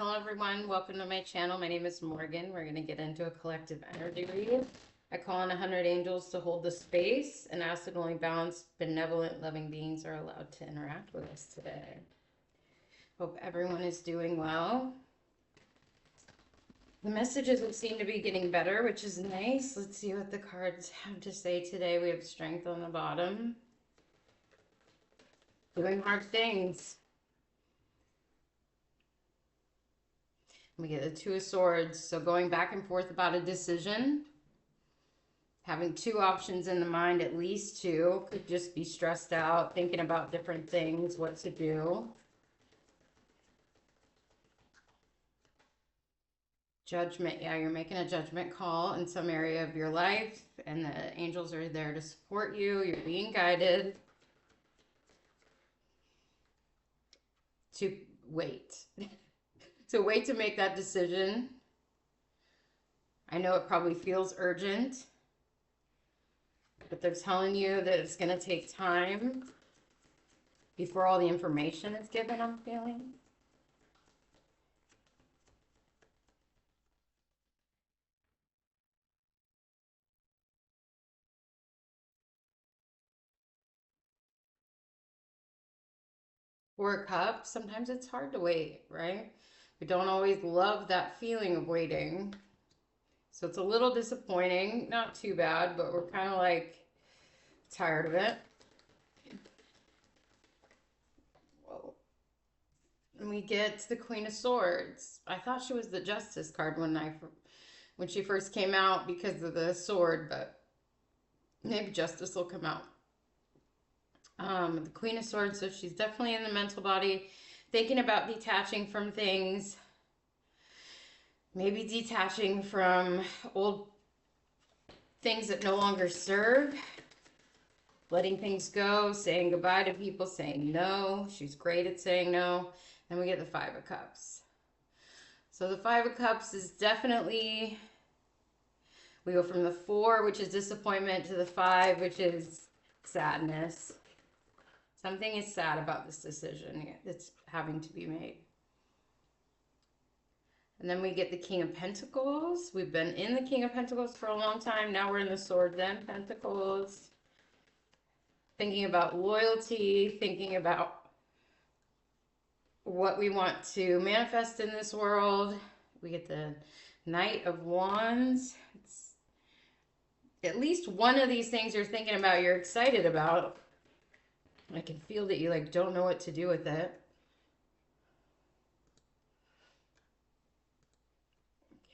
Hello everyone, welcome to my channel. My name is Morgan. We're going to get into a collective energy read. I call on 100 angels to hold the space and ask that only balanced, benevolent, loving beings are allowed to interact with us today. Hope everyone is doing well. The messages would seem to be getting better, which is nice. Let's see what the cards have to say today. We have strength on the bottom. Doing hard things. We get the Two of Swords, so going back and forth about a decision. Having two options in the mind, at least two. Could just be stressed out, thinking about different things, what to do. Judgment, yeah, you're making a judgment call in some area of your life, and the angels are there to support you. You're being guided to wait. So wait to make that decision. I know it probably feels urgent, but they're telling you that it's going to take time before all the information is given, I'm feeling. Four of Cups, sometimes it's hard to wait, right? We don't always love that feeling of waiting. So it's a little disappointing, not too bad, but we're kind of like tired of it. Whoa. And we get the Queen of Swords. I thought she was the Justice card when she first came out because of the sword, but maybe Justice will come out. The Queen of Swords, so she's definitely in the mental body, thinking about detaching from things, maybe detaching from old things that no longer serve, letting things go, saying goodbye to people, saying no. She's great at saying no. And we get the Five of Cups. So the Five of Cups is definitely, we go from the Four, which is disappointment, to the Five, which is sadness. Something is sad about this decision that's having to be made. And then we get the King of Pentacles. We've been in the King of Pentacles for a long time. Now we're in the Swords and Pentacles. Thinking about loyalty, thinking about what we want to manifest in this world. We get the Knight of Wands. It's at least one of these things you're thinking about, you're excited about. I can feel that you like don't know what to do with it.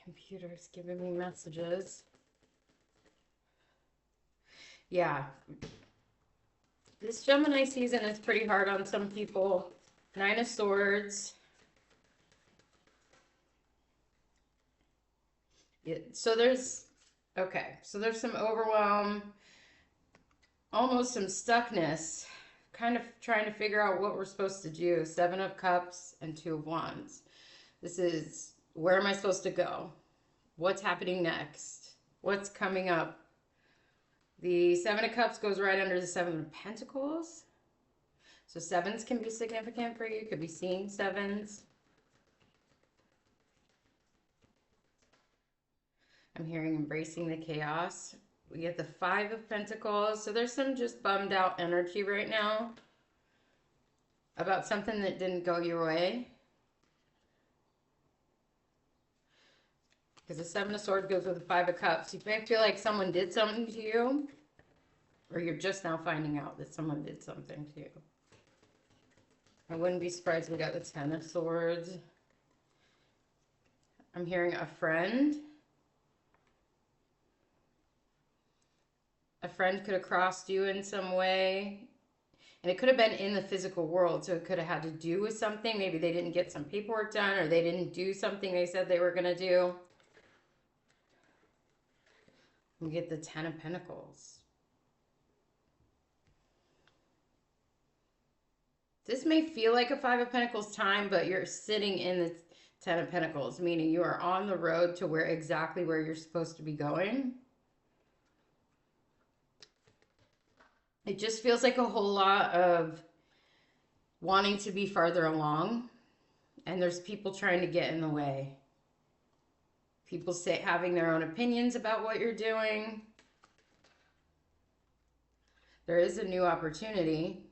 Computer's giving me messages. Yeah. This Gemini season is pretty hard on some people. Nine of Swords. So there's some overwhelm, almost some stuckness, kind of trying to figure out what we're supposed to do. Seven of Cups and Two of Wands. This is, where am I supposed to go? What's happening next? What's coming up? The Seven of Cups goes right under the Seven of Pentacles. So sevens can be significant for you. Could be seeing sevens. I'm hearing embracing the chaos. We get the Five of Pentacles. So there's some just bummed out energy right now about something that didn't go your way. Because the Seven of Swords goes with the Five of Cups. You may feel like someone did something to you, or you're just now finding out that someone did something to you. I wouldn't be surprised if we got the Ten of Swords. I'm hearing a friend. A friend could have crossed you in some way. And it could have been in the physical world. So it could have had to do with something. Maybe they didn't get some paperwork done, or they didn't do something they said they were going to do. We get the Ten of Pentacles. This may feel like a Five of Pentacles time, but you're sitting in the Ten of Pentacles, meaning you are on the road to exactly where you're supposed to be going. It just feels like a whole lot of wanting to be farther along And there's people trying to get in the way. People having their own opinions about what you're doing. There is a new opportunity.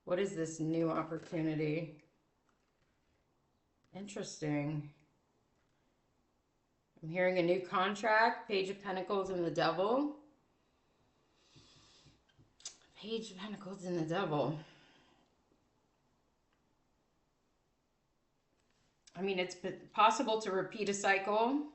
What is this new opportunity? Interesting. I'm hearing a new contract, Page of Pentacles and the Devil. Page of Pentacles and the Devil. I mean, it's possible to repeat a cycle.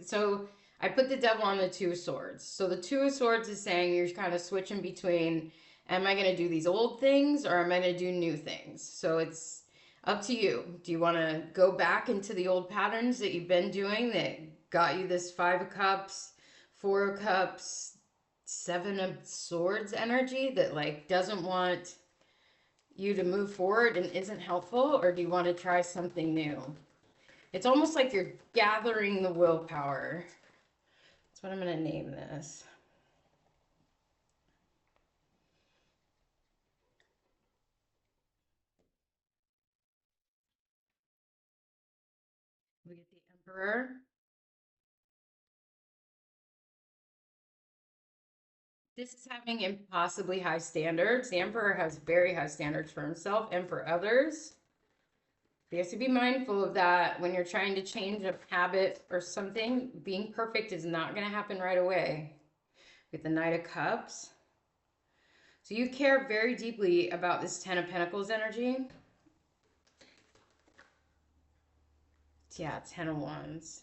So I put the Devil on the Two of Swords. So the Two of Swords is saying you're kind of switching between, am I going to do these old things or am I going to do new things? So it's up to you. Do you want to go back into the old patterns that you've been doing that got you this Five of Cups, Four of Cups, Seven of Swords energy that like doesn't want you to move forward and isn't helpful? Or do you want to try something new? It's almost like you're gathering the willpower. That's what I'm going to name this. We get the Emperor. This is having impossibly high standards. The Emperor has very high standards for himself and for others. You have to be mindful of that when you're trying to change a habit or something. Being perfect is not going to happen right away. With the Knight of Cups. So you care very deeply about this Ten of Pentacles energy. Yeah, Ten of Wands.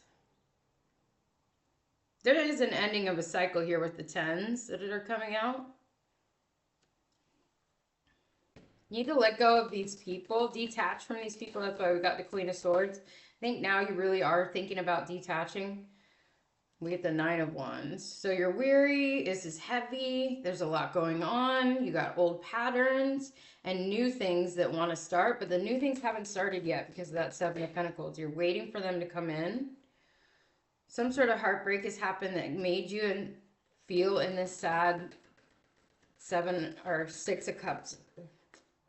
There is an ending of a cycle here with the tens that are coming out. You need to let go of these people, detach from these people. That's why we got the Queen of Swords. I think now you really are thinking about detaching. We get the Nine of Wands. So you're weary. This is heavy. There's a lot going on. You got old patterns and new things that want to start, but the new things haven't started yet because of that Seven of Pentacles. You're waiting for them to come in. Some sort of heartbreak has happened that made you feel in this sad Seven or Six of Cups,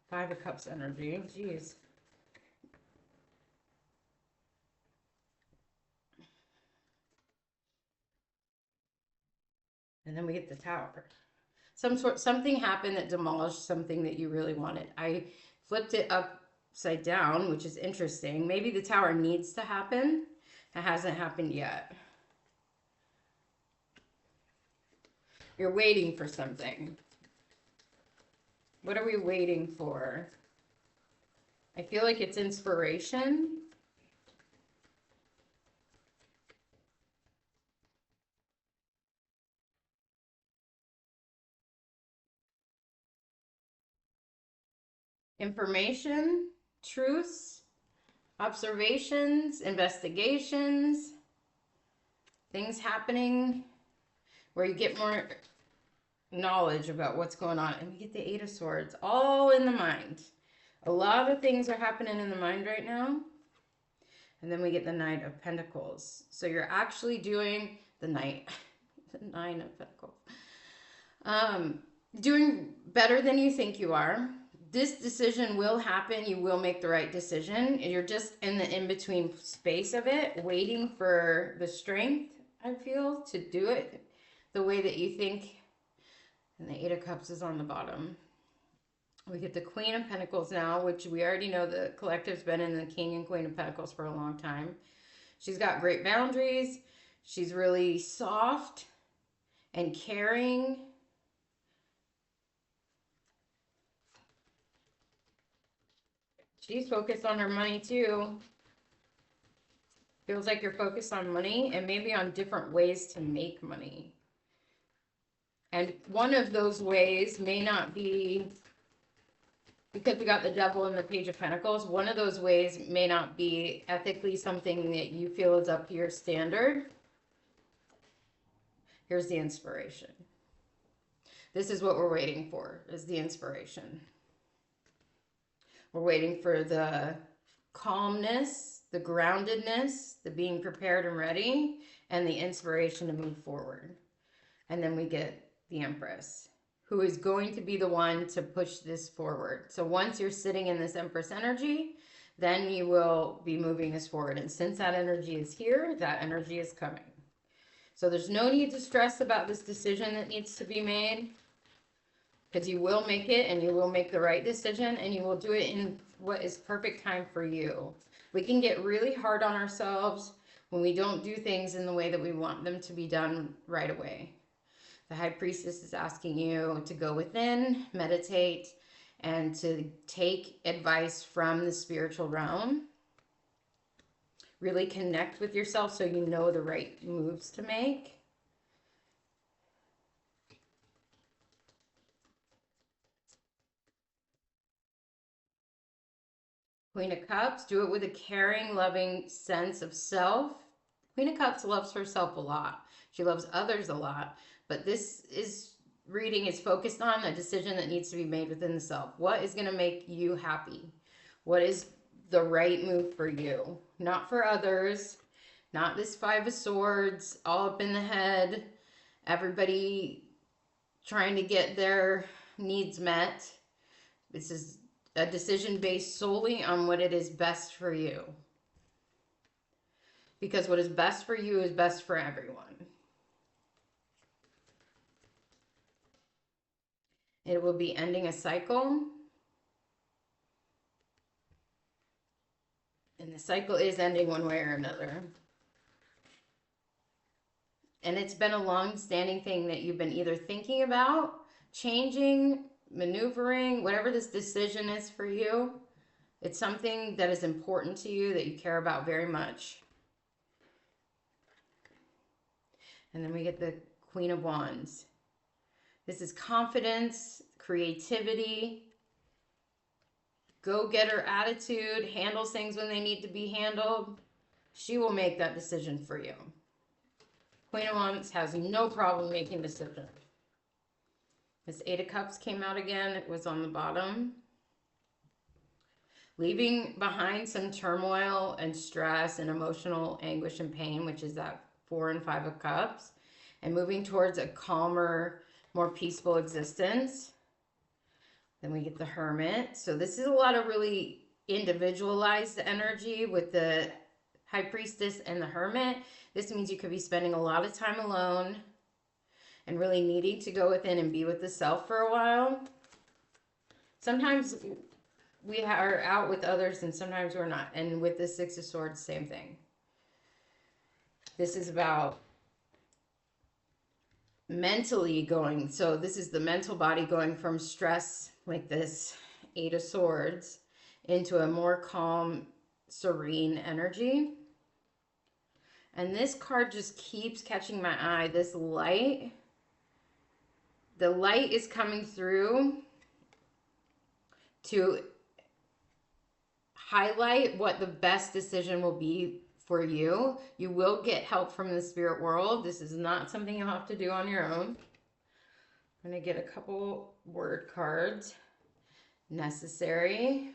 Five of Cups energy. Jeez. And then we get the Tower. Something happened that demolished something that you really wanted. I flipped it upside down, which is interesting. Maybe the Tower needs to happen. It hasn't happened yet. You're waiting for something. What are we waiting for? I feel like it's inspiration. Information, truths, observations, investigations, things happening where you get more knowledge about what's going on. And we get the Eight of Swords, all in the mind. A lot of things are happening in the mind right now. And then we get the Knight of Pentacles. So you're actually doing the Nine of Pentacles. Doing better than you think you are. This decision will happen. You will make the right decision. You're just in the in-between space of it, waiting for the strength, I feel, to do it the way that you think. And the Eight of Cups is on the bottom. We get the Queen of Pentacles now, which we already know the collective's been in the King and Queen of Pentacles for a long time. She's got great boundaries. She's really soft and caring. She's focused on her money too. Feels like you're focused on money and maybe on different ways to make money. And one of those ways may not be, because we got the Devil and the Page of Pentacles, one of those ways may not be ethically something that you feel is up to your standard. Here's the inspiration. This is what we're waiting for, is the inspiration. We're waiting for the calmness, the groundedness, the being prepared and ready, and the inspiration to move forward. And then we get the Empress. who is going to be the one to push this forward. So once you're sitting in this Empress energy, then you will be moving this forward. And since that energy is here, that energy is coming. So there's no need to stress about this decision that needs to be made, because you will make it, and you will make the right decision, and you will do it in what is perfect time for you. We can get really hard on ourselves when we don't do things in the way that we want them to be done right away. The High Priestess is asking you to go within, meditate, and to take advice from the spiritual realm. Really connect with yourself so you know the right moves to make. Queen of Cups, do it with a caring, loving sense of self. Queen of Cups loves herself a lot. She loves others a lot. But this reading is focused on a decision that needs to be made within the self. What is going to make you happy? What is the right move for you? Not for others. Not this Five of Swords all up in the head. Everybody trying to get their needs met. This is a decision based solely on what it is best for you. Because what is best for you is best for everyone. It will be ending a cycle. And the cycle is ending one way or another. And it's been a long-standing thing that you've been either thinking about, changing, maneuvering, whatever this decision is for you. It's something that is important to you, that you care about very much. And then we get the Queen of Wands. This is confidence, creativity, go-getter attitude, handles things when they need to be handled. She will make that decision for you. Queen of Wands has no problem making decisions. This Eight of Cups came out again. It was on the bottom. Leaving behind some turmoil and stress and emotional anguish and pain, which is that 4 and 5 of Cups, and moving towards a calmer, more peaceful existence. Then we get the Hermit. So this is a lot of really individualized energy with the High Priestess and the Hermit. This means you could be spending a lot of time alone and really needing to go within and be with the self for a while. Sometimes we are out with others and sometimes we're not. And with the Six of Swords, same thing. This is about mentally going. So this is the mental body going from stress, like this Eight of Swords, into a more calm, serene energy. And this card just keeps catching my eye. This light. The light is coming through to highlight what the best decision will be for you. You will get help from the spirit world. This is not something you'll have to do on your own. I'm going to get a couple word cards. Necessary.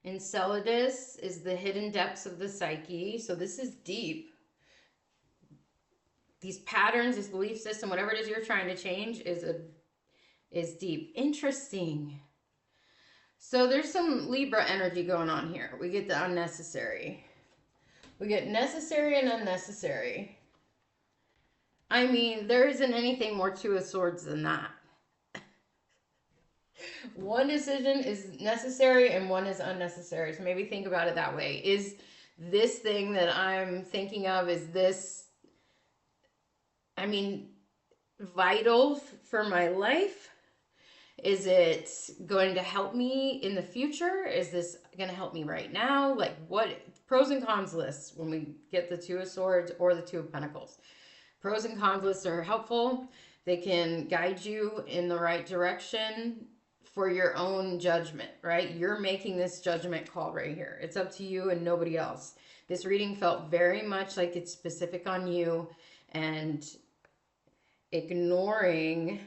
Enceladus is the hidden depths of the psyche. So this is deep. These patterns, this belief system, whatever it is you're trying to change is deep. Interesting. So there's some Libra energy going on here. We get the unnecessary. We get necessary and unnecessary. I mean, there isn't anything more Two of Swords than that. One decision is necessary and one is unnecessary. So maybe think about it that way. Is this thing that I'm thinking of, is this, I mean, vital for my life? Is it going to help me in the future? Is this going to help me right now? Like, what pros and cons lists when we get the Two of Swords or the Two of Pentacles? Pros and cons lists are helpful. They can guide you in the right direction for your own judgment, right? You're making this judgment call right here. It's up to you and nobody else. This reading felt very much like it's specific on you, and ignoring,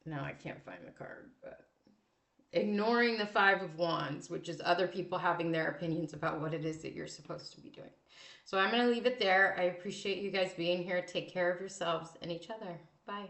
no, I can't find the card, but ignoring the Five of Wands, which is other people having their opinions about what it is that you're supposed to be doing. So I'm going to leave it there. I appreciate you guys being here. Take care of yourselves and each other. Bye.